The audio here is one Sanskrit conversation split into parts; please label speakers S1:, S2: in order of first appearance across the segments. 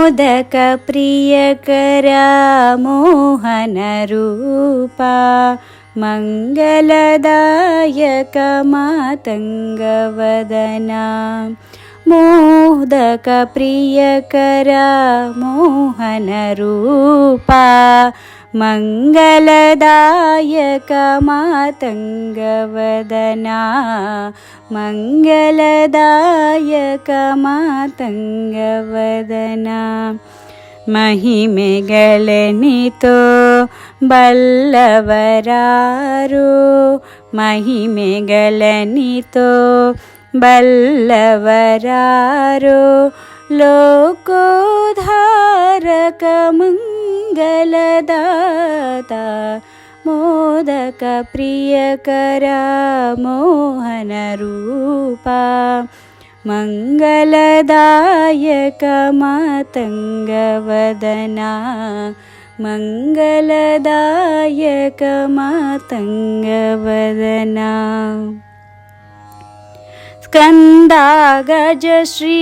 S1: मोदक प्रियकरा मोहनरूपा मङ्गलदायक मातङ्गवदना मोदक प्रियकरा मोहनरूपा मङ्गलदायक मातङ्गवदना मङ्गलदायक मातङ्गवदना महिमेगलनितो बल्लवरारो महिमेगलनितो बल्लवरारो लोकोद्धारक मंगलदाता मोदक प्रियकरा मोहनरूपा मङ्गलदायक मातङ्गवदना मङ्गलदायक मातङ्गवदना स्कन्दागज श्री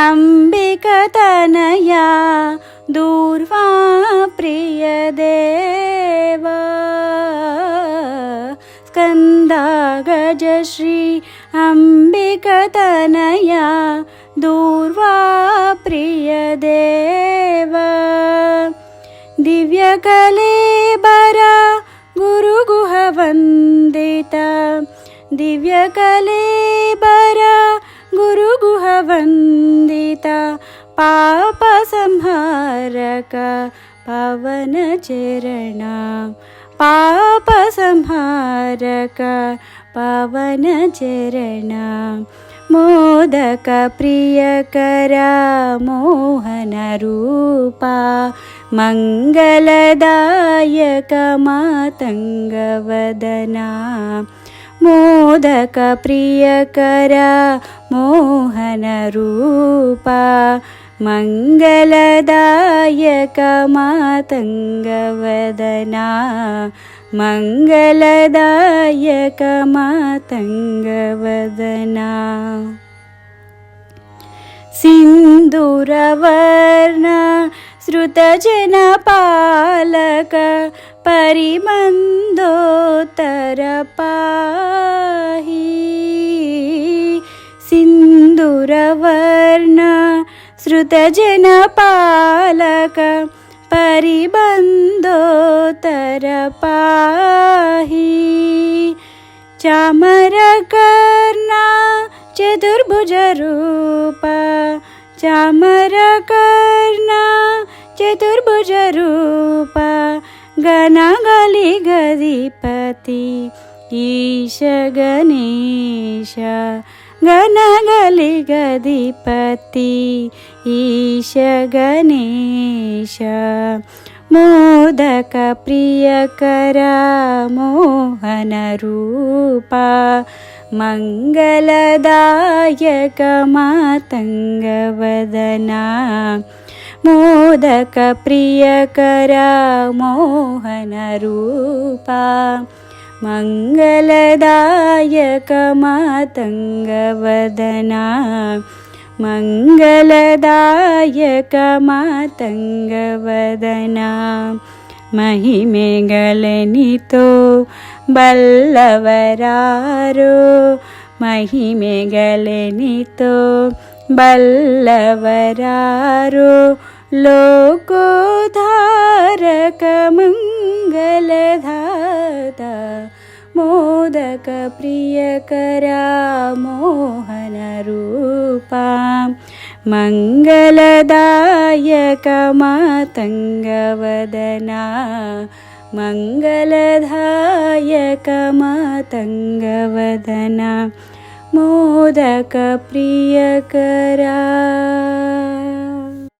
S1: अम्बिकतनया दूर्वा प्रियदेवा स्कन्दागज श्री अम्बिकतनया दूर्वा प्रियदेवा दिव्यकलेबरा गुरुगुहवन्दिता दिव्यकलेबरा गुरुगुहवन्दिता पापसंहारक पवनचरणा पापसंहारक पवनचरणा मोदक प्रियकरा मोहनरूपा मङ्गलदायक मातङ्गवदना मोदक प्रियकरा मोहनरूपा मङ्गलदायक मातङ्गवदना मङ्गलदायक मातङ्गवदना सिन्दूरवर्ण श्रुतजनपालक परिमन्दोत्तर पाहि सिन्दूरवर्ण श्रुतजनपालक परिबन्धोत्तर पाहि चामरकर्णा चतुर्भुजरूपा चामरकर्णा चतुर्भुजरूपा गणगलिगधिपति ईश गणेश गणगलिगधिपति ईश गणेश मोदक प्रियकरा मोहनरूपा मङ्गलदायक मातङ्गवदना मोदक प्रियकरा मोहनरूपा मङ्गलदायक मातङ्गवदना मङ्गलदायक मातङ्गवदना महिमेगलनितो बल्लवरारो महिमेगलनितो बल्लवरारो लोकोद्धारक मङ्गलदाता मोदक प्रियकरा मोहनरूपा मङ्गलदायक मातङ्गवदना मङ्गलदायक मातङ्गवदना मोदक प्रियकरा।